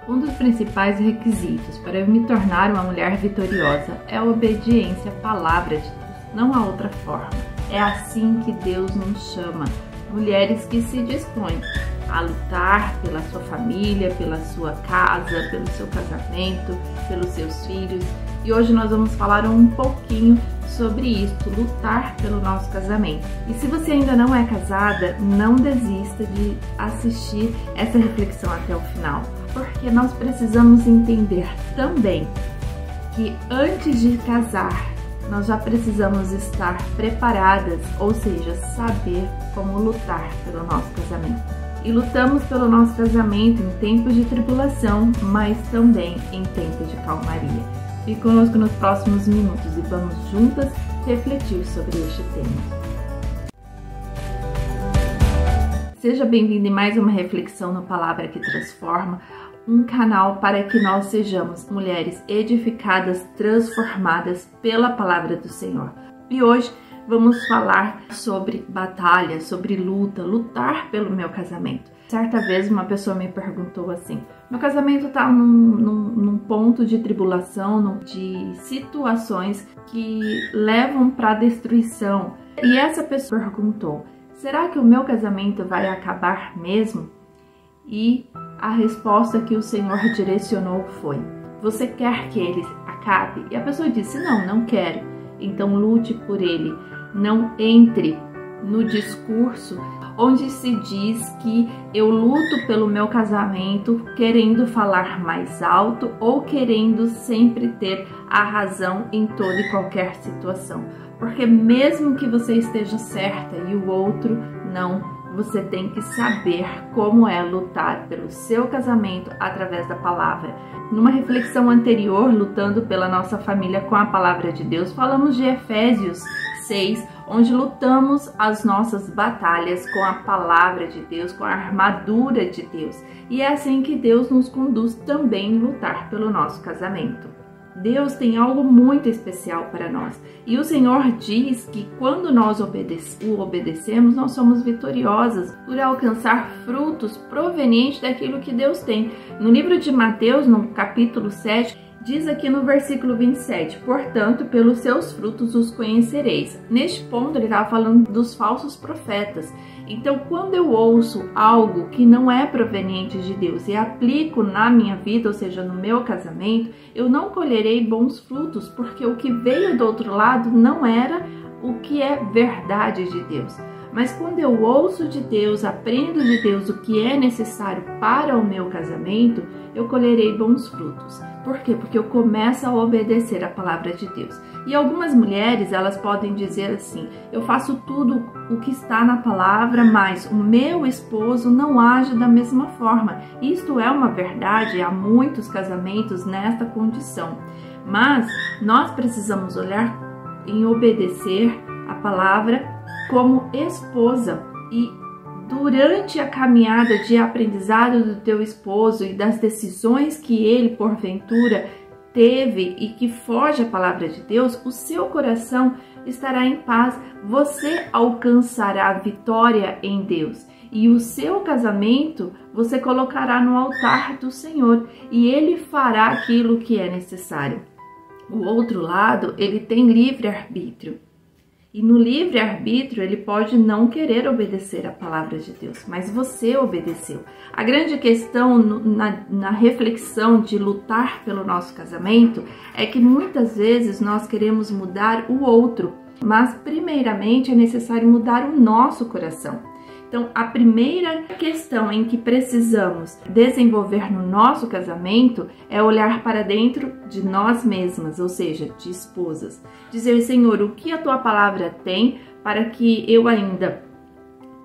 Um dos principais requisitos para eu me tornar uma mulher vitoriosa é a obediência à palavra de Deus, não há outra forma. É assim que Deus nos chama, mulheres que se dispõem a lutar pela sua família, pela sua casa, pelo seu casamento, pelos seus filhos. E hoje nós vamos falar um pouquinho sobre isso, lutar pelo nosso casamento. E se você ainda não é casada, não desista de assistir essa reflexão até o final, porque nós precisamos entender também que antes de casar, nós já precisamos estar preparadas, ou seja, saber como lutar pelo nosso casamento. E lutamos pelo nosso casamento em tempos de tribulação, mas também em tempos de calmaria. Fique conosco nos próximos minutos e vamos juntas refletir sobre este tema. Seja bem-vindo em mais uma reflexão no Palavra que Transforma, um canal para que nós sejamos mulheres edificadas, transformadas pela Palavra do Senhor. E hoje vamos falar sobre batalha, sobre luta, lutar pelo meu casamento. Certa vez uma pessoa me perguntou assim: meu casamento está num ponto de tribulação, de situações que levam para a destruição. E essa pessoa perguntou: será que o meu casamento vai acabar mesmo? E a resposta que o Senhor direcionou foi: você quer que ele acabe? E a pessoa disse: não quero. Então lute por ele. Não entre no discurso onde se diz que eu luto pelo meu casamento querendo falar mais alto ou querendo sempre ter a razão em toda e qualquer situação. Porque mesmo que você esteja certa e o outro não, você tem que saber como é lutar pelo seu casamento através da palavra. Numa reflexão anterior, lutando pela nossa família com a palavra de Deus, falamos de Efésios 6, onde lutamos as nossas batalhas com a palavra de Deus, com a armadura de Deus. E é assim que Deus nos conduz também em lutar pelo nosso casamento. Deus tem algo muito especial para nós. E o Senhor diz que quando nós o obedecemos, nós somos vitoriosas por alcançar frutos provenientes daquilo que Deus tem. No livro de Mateus, no capítulo 7, diz aqui no versículo 27, portanto, pelos seus frutos os conhecereis. Neste ponto, ele estava falando dos falsos profetas. Então, quando eu ouço algo que não é proveniente de Deus e aplico na minha vida, ou seja, no meu casamento, eu não colherei bons frutos, porque o que veio do outro lado não era o que é verdade de Deus. Mas quando eu ouço de Deus, aprendo de Deus o que é necessário para o meu casamento, eu colherei bons frutos. Por quê? Porque eu começo a obedecer a palavra de Deus. E algumas mulheres, elas podem dizer assim: eu faço tudo o que está na palavra, mas o meu esposo não age da mesma forma. Isto é uma verdade, há muitos casamentos nesta condição. Mas nós precisamos olhar em obedecer a palavra como esposa, e durante a caminhada de aprendizado do teu esposo e das decisões que ele porventura teve e que foge à palavra de Deus, o seu coração estará em paz, você alcançará vitória em Deus e o seu casamento você colocará no altar do Senhor e ele fará aquilo que é necessário. O outro lado, ele tem livre-arbítrio. E no livre-arbítrio ele pode não querer obedecer a palavra de Deus, mas você obedeceu. A grande questão na reflexão de lutar pelo nosso casamento é que muitas vezes nós queremos mudar o outro, mas primeiramente é necessário mudar o nosso coração. Então, a primeira questão em que precisamos desenvolver no nosso casamento é olhar para dentro de nós mesmas, ou seja, de esposas. Dizer: Senhor, o que a tua palavra tem para que eu ainda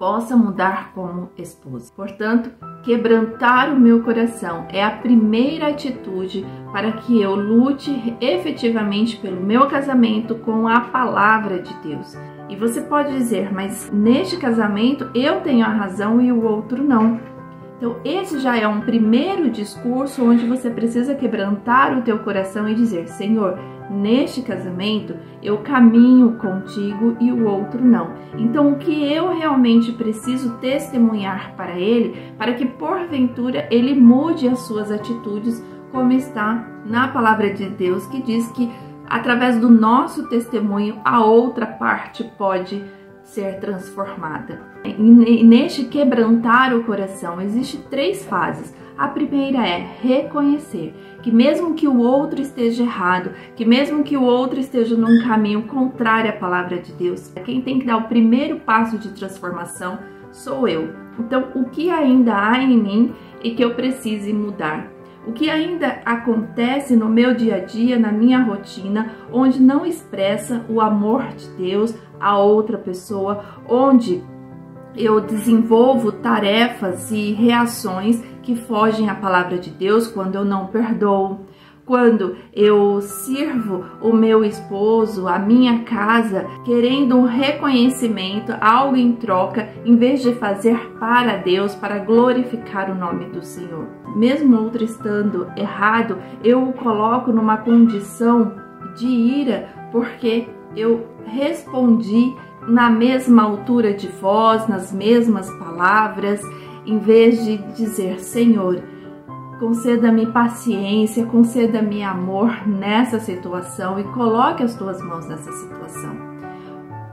possa mudar como esposa? Portanto, quebrantar o meu coração é a primeira atitude para que eu lute efetivamente pelo meu casamento com a palavra de Deus. E você pode dizer: mas neste casamento eu tenho a razão e o outro não. Então esse já é um primeiro discurso onde você precisa quebrantar o teu coração e dizer: Senhor, neste casamento eu caminho contigo e o outro não. Então o que eu realmente preciso testemunhar para ele, para que porventura ele mude as suas atitudes, como está na palavra de Deus, que diz que através do nosso testemunho a outra parte pode ser transformada. E neste quebrantar o coração existem 3 fases. A primeira é reconhecer que mesmo que o outro esteja errado, que mesmo que o outro esteja num caminho contrário à palavra de Deus, quem tem que dar o primeiro passo de transformação sou eu. Então, o que ainda há em mim e que eu precise mudar? O que ainda acontece no meu dia a dia, na minha rotina, onde não expressa o amor de Deus a outra pessoa, onde eu desenvolvo tarefas e reações que fogem à palavra de Deus, quando eu não perdoo, quando eu sirvo o meu esposo, a minha casa, querendo um reconhecimento, algo em troca, em vez de fazer para Deus, para glorificar o nome do Senhor. Mesmo outro estando errado, eu o coloco numa condição de ira, porque eu respondi na mesma altura de voz, nas mesmas palavras, em vez de dizer: Senhor, conceda-me paciência, conceda-me amor nessa situação e coloque as tuas mãos nessa situação.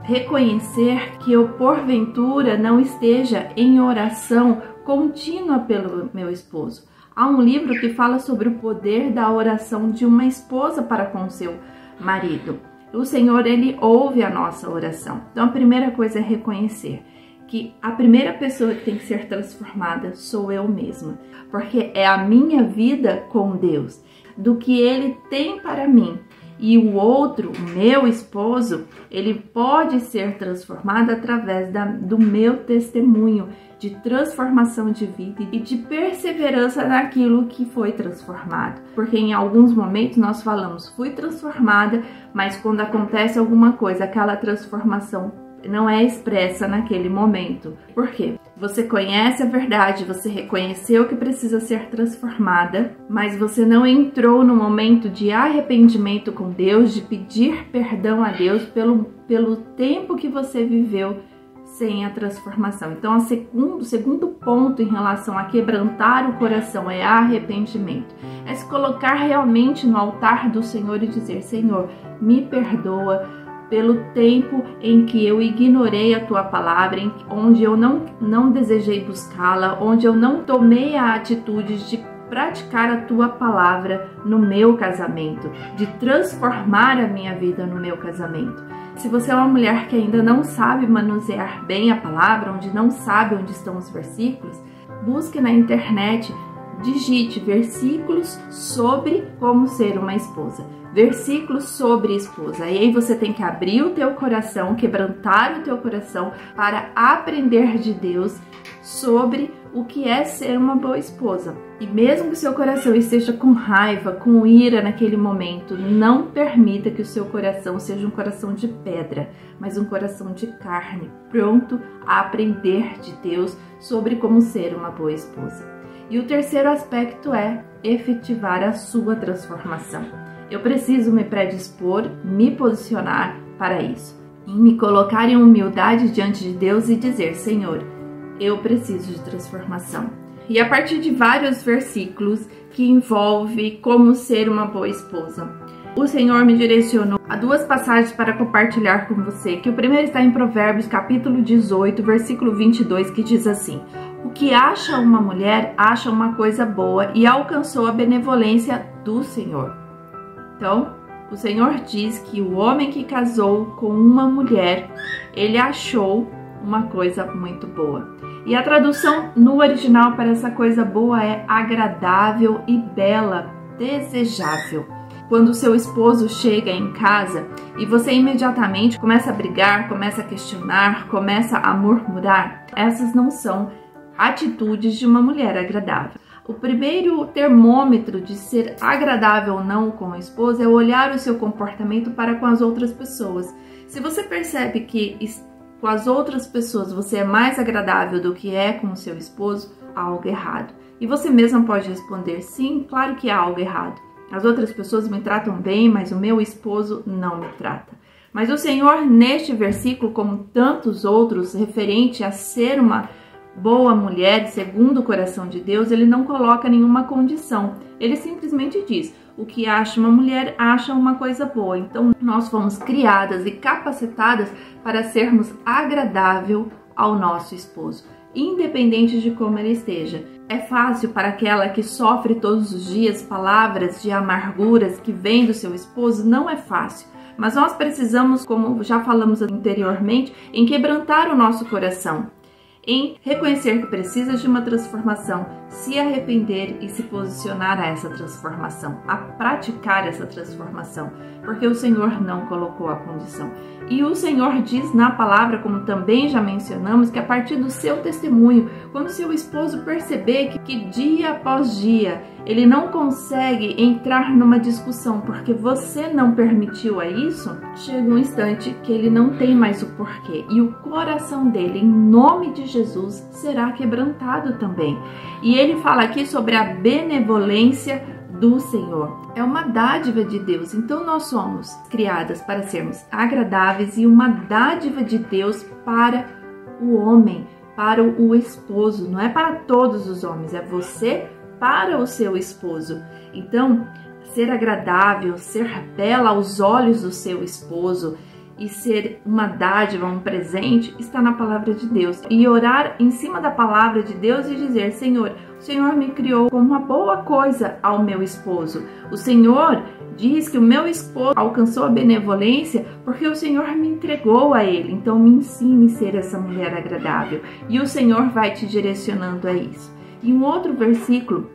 Reconhecer que eu porventura não esteja em oração contínua pelo meu esposo. Há um livro que fala sobre o poder da oração de uma esposa para com seu marido. O Senhor, Ele ouve a nossa oração. Então a primeira coisa é reconhecer que a primeira pessoa que tem que ser transformada sou eu mesma, porque é a minha vida com Deus, do que Ele tem para mim. E o outro, o meu esposo, ele pode ser transformado através do meu testemunho de transformação de vida e de perseverança naquilo que foi transformado. Porque em alguns momentos nós falamos, fui transformada, mas quando acontece alguma coisa, aquela transformação não é expressa naquele momento. Por quê? Você conhece a verdade, você reconheceu que precisa ser transformada, mas você não entrou no momento de arrependimento com Deus, de pedir perdão a Deus pelo tempo que você viveu sem a transformação. Então, o segundo ponto em relação a quebrantar o coração é arrependimento. É se colocar realmente no altar do Senhor e dizer: Senhor, me perdoa pelo tempo em que eu ignorei a Tua palavra, onde eu não desejei buscá-la, onde eu não tomei a atitude de praticar a Tua palavra no meu casamento, de transformar a minha vida no meu casamento. Se você é uma mulher que ainda não sabe manusear bem a palavra, onde não sabe onde estão os versículos, busque na internet, digite versículos sobre como ser uma esposa. Versículos sobre esposa. E aí você tem que abrir o teu coração, quebrantar o teu coração para aprender de Deus sobre o que é ser uma boa esposa. E mesmo que o seu coração esteja com raiva, com ira naquele momento, não permita que o seu coração seja um coração de pedra, mas um coração de carne, pronto a aprender de Deus sobre como ser uma boa esposa. E o terceiro aspecto é efetivar a sua transformação. Eu preciso me predispor, me posicionar para isso, e me colocar em humildade diante de Deus e dizer: Senhor, eu preciso de transformação. E a partir de vários versículos que envolve como ser uma boa esposa, o Senhor me direcionou a 2 passagens para compartilhar com você, que o primeiro está em Provérbios, capítulo 18, versículo 22, que diz assim: o que acha uma mulher, acha uma coisa boa e alcançou a benevolência do Senhor. Então, o Senhor diz que o homem que casou com uma mulher, ele achou uma coisa muito boa. E a tradução no original para essa coisa boa é agradável e bela, desejável. Quando o seu esposo chega em casa e você imediatamente começa a brigar, começa a questionar, começa a murmurar, essas não são atitudes de uma mulher agradável. O primeiro termômetro de ser agradável ou não com a esposa é olhar o seu comportamento para com as outras pessoas. Se você percebe que com as outras pessoas você é mais agradável do que é com o seu esposo, algo errado. E você mesma pode responder: sim, claro que há algo errado. As outras pessoas me tratam bem, mas o meu esposo não me trata. Mas o Senhor, neste versículo, como tantos outros, referente a ser uma boa mulher, segundo o coração de Deus, ele não coloca nenhuma condição. Ele simplesmente diz: o que acha uma mulher, acha uma coisa boa. Então, nós fomos criadas e capacitadas para sermos agradável ao nosso esposo, independente de como ele esteja. É fácil para aquela que sofre todos os dias palavras de amarguras que vêm do seu esposo? Não é fácil. Mas nós precisamos, como já falamos anteriormente, em quebrantar o nosso coração, em reconhecer que precisa de uma transformação, se arrepender e se posicionar a essa transformação, a praticar essa transformação, porque o Senhor não colocou a condição. E o Senhor diz na palavra, como também já mencionamos, que a partir do seu testemunho, quando seu esposo perceber que dia após dia ele não consegue entrar numa discussão porque você não permitiu a isso, chega um instante que ele não tem mais o porquê e o coração dele, em nome de Jesus, será quebrantado também. E ele fala aqui sobre a benevolência do Senhor. É uma dádiva de Deus. Então nós somos criadas para sermos agradáveis e uma dádiva de Deus para o homem, para o esposo. Não é para todos os homens, é você para o seu esposo. Então, ser agradável, ser bela aos olhos do seu esposo e ser uma dádiva, um presente, está na palavra de Deus. E orar em cima da palavra de Deus e dizer: Senhor, o Senhor me criou como uma boa coisa ao meu esposo. O Senhor diz que o meu esposo alcançou a benevolência porque o Senhor me entregou a ele. Então me ensine a ser essa mulher agradável. E o Senhor vai te direcionando a isso. E um outro versículo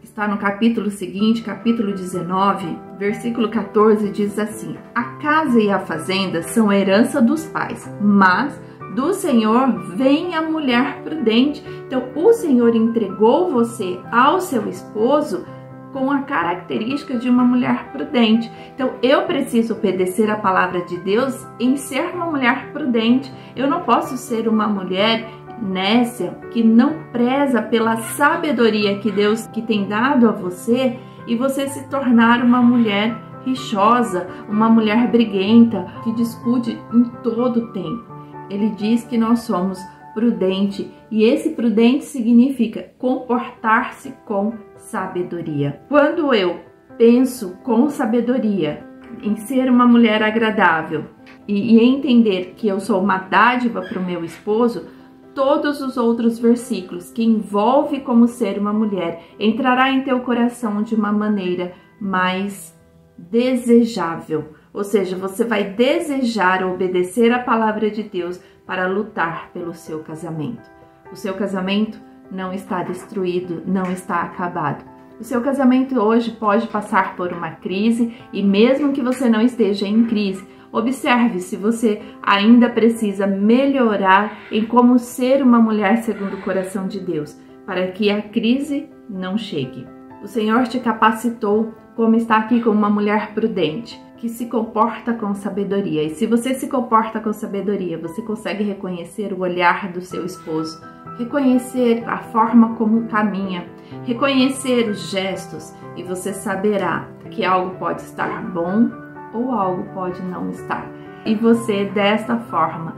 está no capítulo seguinte, capítulo 19, versículo 14, diz assim: a casa e a fazenda são herança dos pais, mas do Senhor vem a mulher prudente. Então, o Senhor entregou você ao seu esposo com a característica de uma mulher prudente. Então, eu preciso obedecer a palavra de Deus em ser uma mulher prudente. Eu não posso ser uma mulher nécia, que não preza pela sabedoria que Deus tem dado a você, e você se tornar uma mulher rixosa, uma mulher briguenta, que discute em todo o tempo. Ele diz que nós somos prudente, e esse prudente significa comportar-se com sabedoria. Quando eu penso com sabedoria em ser uma mulher agradável e entender que eu sou uma dádiva para o meu esposo, todos os outros versículos que envolve como ser uma mulher entrará em teu coração de uma maneira mais desejável. Ou seja, você vai desejar obedecer a palavra de Deus para lutar pelo seu casamento. O seu casamento não está destruído, não está acabado. O seu casamento hoje pode passar por uma crise, e mesmo que você não esteja em crise, observe se você ainda precisa melhorar em como ser uma mulher segundo o coração de Deus, para que a crise não chegue. O Senhor te capacitou como está aqui como uma mulher prudente, que se comporta com sabedoria. E se você se comporta com sabedoria, você consegue reconhecer o olhar do seu esposo, reconhecer a forma como caminha, reconhecer os gestos, e você saberá que algo pode estar bom ou algo pode não estar. E você, desta forma,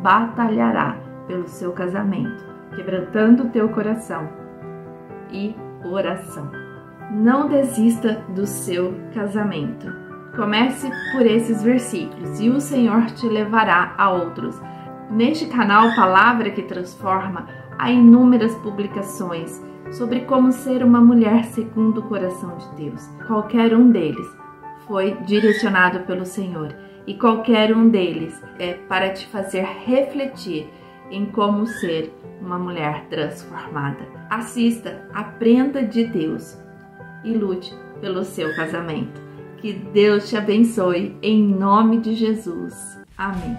batalhará pelo seu casamento, quebrantando o teu coração e oração. Não desista do seu casamento. Comece por esses versículos e o Senhor te levará a outros. Neste canal Palavra que Transforma, há inúmeras publicações sobre como ser uma mulher segundo o coração de Deus. Qualquer um deles foi direcionado pelo Senhor, e qualquer um deles é para te fazer refletir em como ser uma mulher transformada. Assista, aprenda de Deus e lute pelo seu casamento. Que Deus te abençoe em nome de Jesus. Amém.